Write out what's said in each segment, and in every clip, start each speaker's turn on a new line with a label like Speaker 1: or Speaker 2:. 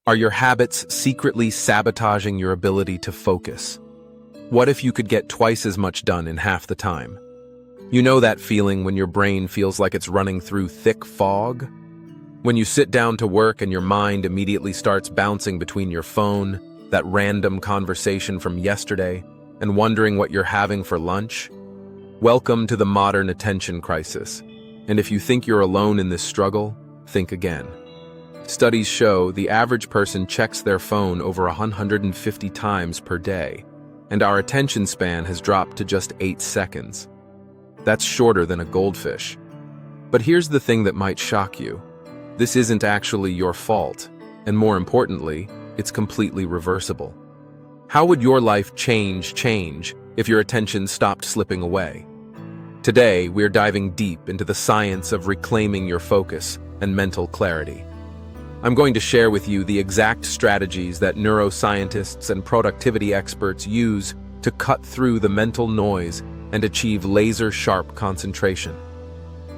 Speaker 1: Are your habits secretly sabotaging your ability to focus? What if you could get twice as much done in half the time? You know that feeling when your brain feels like it's running through thick fog? When you sit down to work and your mind immediately starts bouncing between your phone, that random conversation from yesterday, and wondering what you're having for lunch? Welcome to the modern attention crisis. And if you think you're alone in this struggle, think again. Studies show the average person checks their phone over 150 times per day, and our attention span has dropped to just 8 seconds. That's shorter than a goldfish. But here's the thing that might shock you. This isn't actually your fault, and more importantly, it's completely reversible. How would your life change if your attention stopped slipping away? Today, we're diving deep into the science of reclaiming your focus and mental clarity. I'm going to share with you the exact strategies that neuroscientists and productivity experts use to cut through the mental noise and achieve laser-sharp concentration.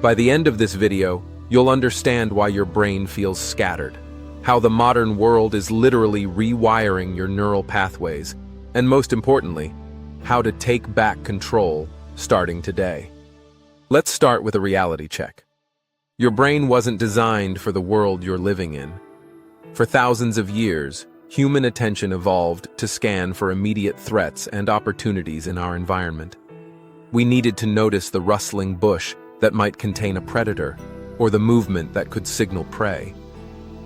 Speaker 1: By the end of this video, you'll understand why your brain feels scattered, how the modern world is literally rewiring your neural pathways, and most importantly, how to take back control starting today. Let's start with a reality check. Your brain wasn't designed for the world you're living in. For thousands of years, human attention evolved to scan for immediate threats and opportunities in our environment. We needed to notice the rustling bush that might contain a predator, or the movement that could signal prey.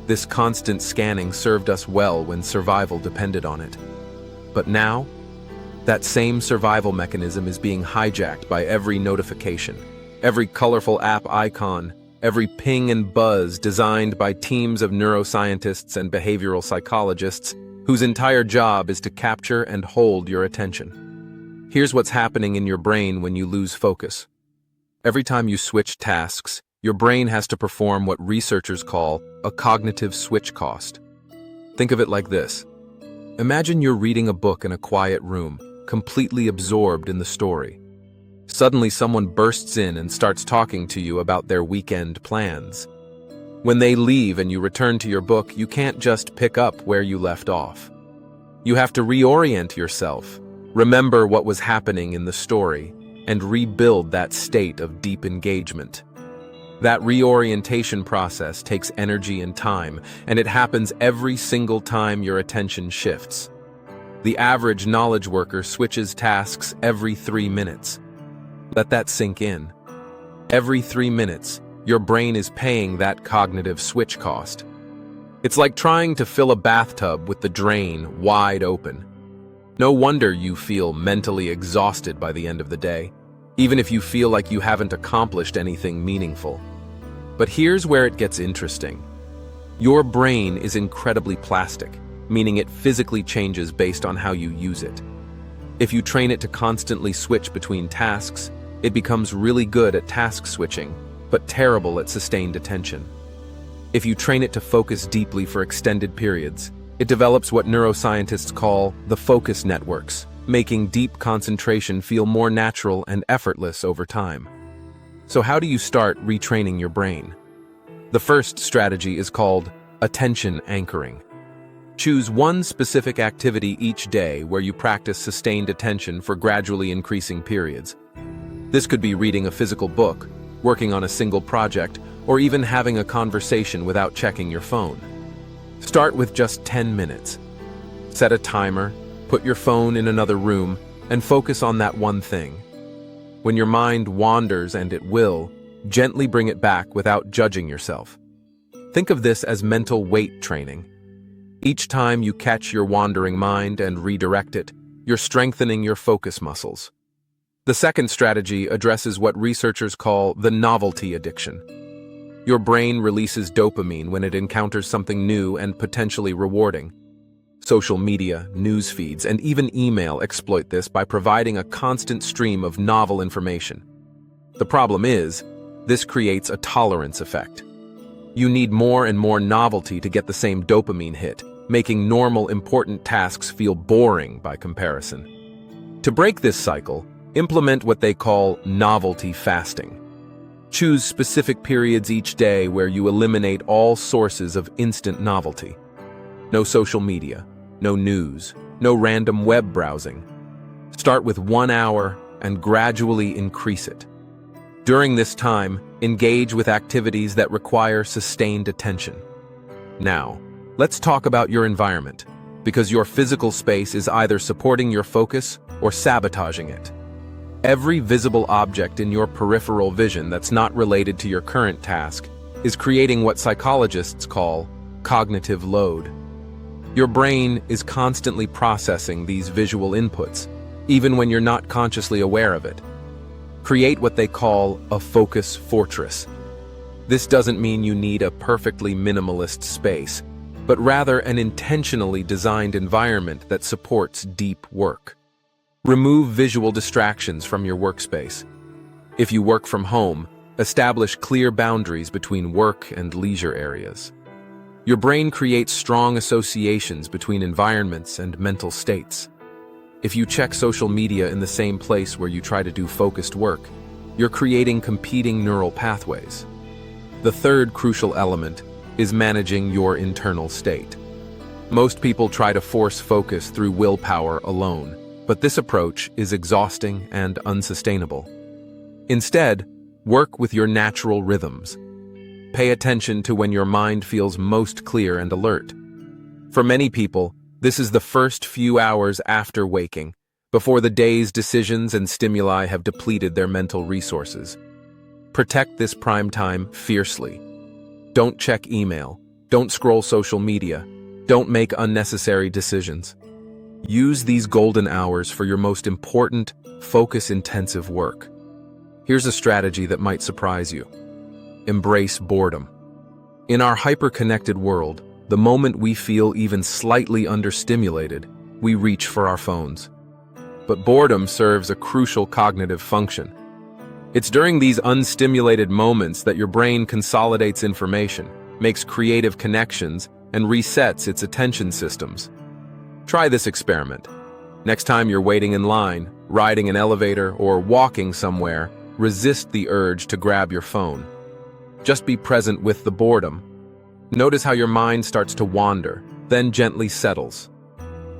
Speaker 1: This constant scanning served us well when survival depended on it. But now, that same survival mechanism is being hijacked by every notification, every colorful app icon, every ping and buzz designed by teams of neuroscientists and behavioral psychologists whose entire job is to capture and hold your attention. Here's what's happening in your brain when you lose focus. Every time you switch tasks, your brain has to perform what researchers call a cognitive switch cost. Think of it like this. Imagine you're reading a book in a quiet room, completely absorbed in the story. Suddenly someone bursts in and starts talking to you about their weekend plans. When they leave and you return to your book, you can't just pick up where you left off. You have to reorient yourself, remember what was happening in the story, and rebuild that state of deep engagement. That reorientation process takes energy and time, and it happens every single time your attention shifts. The average knowledge worker switches tasks every 3 minutes. Let that sink in. Every 3 minutes, your brain is paying that cognitive switch cost. It's like trying to fill a bathtub with the drain wide open. No wonder you feel mentally exhausted by the end of the day, even if you feel like you haven't accomplished anything meaningful. But here's where it gets interesting. Your brain is incredibly plastic, meaning it physically changes based on how you use it. If you train it to constantly switch between tasks, it becomes really good at task switching, but terrible at sustained attention. If you train it to focus deeply for extended periods, it develops what neuroscientists call the focus networks, making deep concentration feel more natural and effortless over time. So how do you start retraining your brain? The first strategy is called attention anchoring. Choose one specific activity each day where you practice sustained attention for gradually increasing periods. This could be reading a physical book, working on a single project, or even having a conversation without checking your phone. Start with just 10 minutes. Set a timer, put your phone in another room, and focus on that one thing. When your mind wanders, and it will, gently bring it back without judging yourself. Think of this as mental weight training. Each time you catch your wandering mind and redirect it, you're strengthening your focus muscles. The second strategy addresses what researchers call the novelty addiction. Your brain releases dopamine when it encounters something new and potentially rewarding. Social media, news feeds, and even email exploit this by providing a constant stream of novel information. The problem is, this creates a tolerance effect. You need more and more novelty to get the same dopamine hit, making normal, important tasks feel boring by comparison. To break this cycle, implement what they call novelty fasting. Choose specific periods each day where you eliminate all sources of instant novelty. No social media, no news, no random web browsing. Start with 1 hour and gradually increase it. During this time, engage with activities that require sustained attention. Now, let's talk about your environment, because your physical space is either supporting your focus or sabotaging it. Every visible object in your peripheral vision that's not related to your current task is creating what psychologists call cognitive load. Your brain is constantly processing these visual inputs, even when you're not consciously aware of it. Create what they call a focus fortress. This doesn't mean you need a perfectly minimalist space, but rather an intentionally designed environment that supports deep work. Remove visual distractions from your workspace. If you work from home, establish clear boundaries between work and leisure areas. Your brain creates strong associations between environments and mental states. If you check social media in the same place where you try to do focused work, you're creating competing neural pathways. The third crucial element is managing your internal state. Most people try to force focus through willpower alone, but this approach is exhausting and unsustainable. Instead, work with your natural rhythms. Pay attention to when your mind feels most clear and alert. For many people, this is the first few hours after waking, before the day's decisions and stimuli have depleted their mental resources. Protect this prime time fiercely. Don't check email, don't scroll social media, don't make unnecessary decisions. Use these golden hours for your most important, focus-intensive work. Here's a strategy that might surprise you. Embrace boredom. In our hyper-connected world, the moment we feel even slightly understimulated, we reach for our phones. But boredom serves a crucial cognitive function. It's during these unstimulated moments that your brain consolidates information, makes creative connections, and resets its attention systems. Try this experiment. Next time you're waiting in line, riding an elevator, or walking somewhere, resist the urge to grab your phone. Just be present with the boredom. Notice how your mind starts to wander, then gently settles.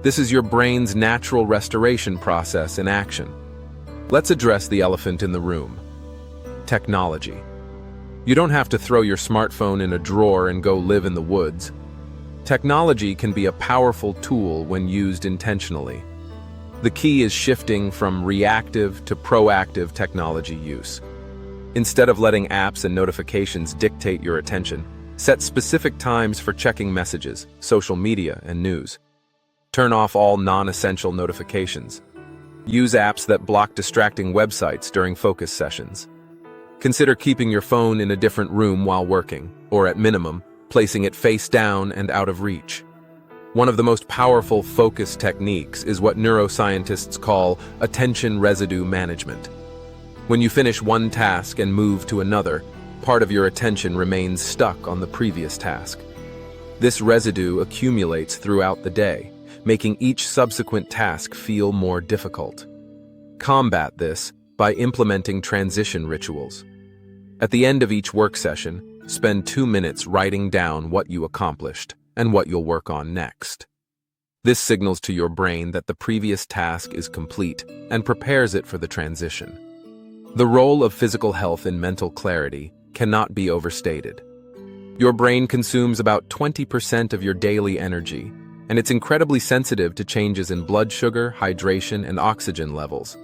Speaker 1: This is your brain's natural restoration process in action. Let's address the elephant in the room. Technology. You don't have to throw your smartphone in a drawer and go live in the woods. Technology can be a powerful tool when used intentionally. The key is shifting from reactive to proactive technology use. Instead of letting apps and notifications dictate your attention, set specific times for checking messages, social media, and news. Turn off all non-essential notifications. Use apps that block distracting websites during focus sessions. Consider keeping your phone in a different room while working, or at minimum, placing it face down and out of reach. One of the most powerful focus techniques is what neuroscientists call attention residue management. When you finish one task and move to another, part of your attention remains stuck on the previous task. This residue accumulates throughout the day, making each subsequent task feel more difficult. Combat this by implementing transition rituals. At the end of each work session, spend 2 minutes writing down what you accomplished and what you'll work on next. This signals to your brain that the previous task is complete and prepares it for the transition. The role of physical health in mental clarity cannot be overstated. Your brain consumes about 20% of your daily energy, and it's incredibly sensitive to changes in blood sugar, hydration, and oxygen levels.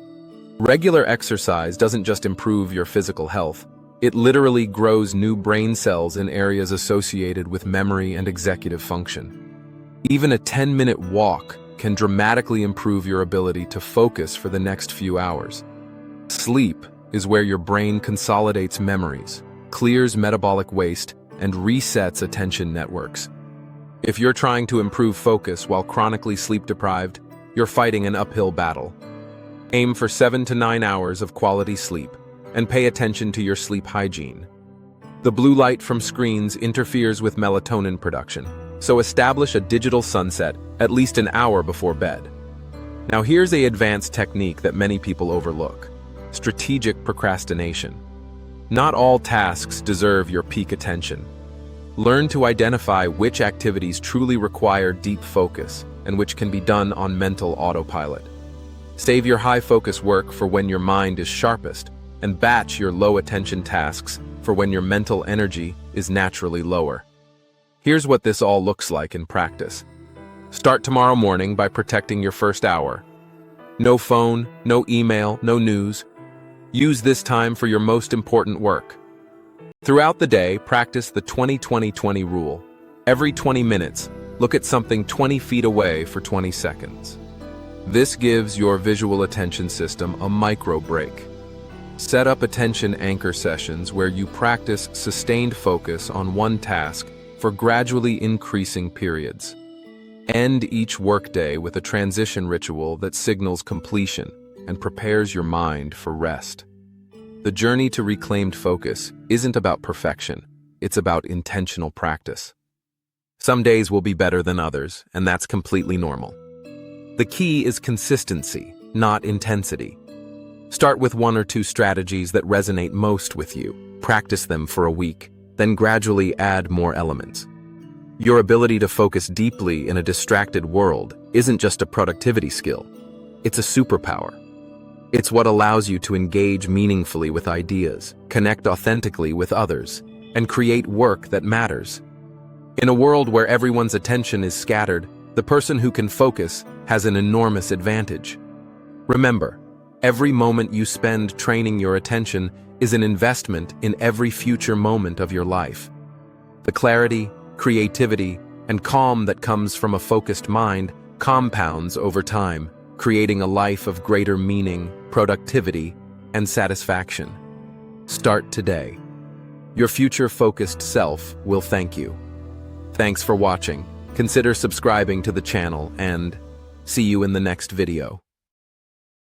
Speaker 1: Regular exercise doesn't just improve your physical health, it literally grows new brain cells in areas associated with memory and executive function. Even a 10-minute walk can dramatically improve your ability to focus for the next few hours. Sleep is where your brain consolidates memories, clears metabolic waste, and resets attention networks. If you're trying to improve focus while chronically sleep-deprived, you're fighting an uphill battle. Aim for 7 to 9 hours of quality sleep, and pay attention to your sleep hygiene. The blue light from screens interferes with melatonin production, so establish a digital sunset at least an hour before bed. Now here's an advanced technique that many people overlook: strategic procrastination. Not all tasks deserve your peak attention. Learn to identify which activities truly require deep focus and which can be done on mental autopilot. Save your high-focus work for when your mind is sharpest, and batch your low-attention tasks for when your mental energy is naturally lower. Here's what this all looks like in practice. Start tomorrow morning by protecting your first hour. No phone, no email, no news. Use this time for your most important work. Throughout the day, practice the 20-20-20 rule. Every 20 minutes, look at something 20 feet away for 20 seconds. This gives your visual attention system a micro break. Set up attention anchor sessions where you practice sustained focus on one task for gradually increasing periods. End each workday with a transition ritual that signals completion and prepares your mind for rest. The journey to reclaimed focus isn't about perfection, it's about intentional practice. Some days will be better than others, and that's completely normal. The key is consistency, not intensity. Start with 1 or 2 strategies that resonate most with you. Practice them for a week, then gradually add more elements. Your ability to focus deeply in a distracted world isn't just a productivity skill, it's a superpower. It's what allows you to engage meaningfully with ideas, connect authentically with others, and create work that matters. In a world where everyone's attention is scattered, the person who can focus has an enormous advantage. Remember, every moment you spend training your attention is an investment in every future moment of your life. The clarity, creativity, and calm that comes from a focused mind compounds over time, creating a life of greater meaning, productivity, and satisfaction. Start today. Your future-focused self will thank you. Thanks for watching. Consider subscribing to the channel and see you in the next video.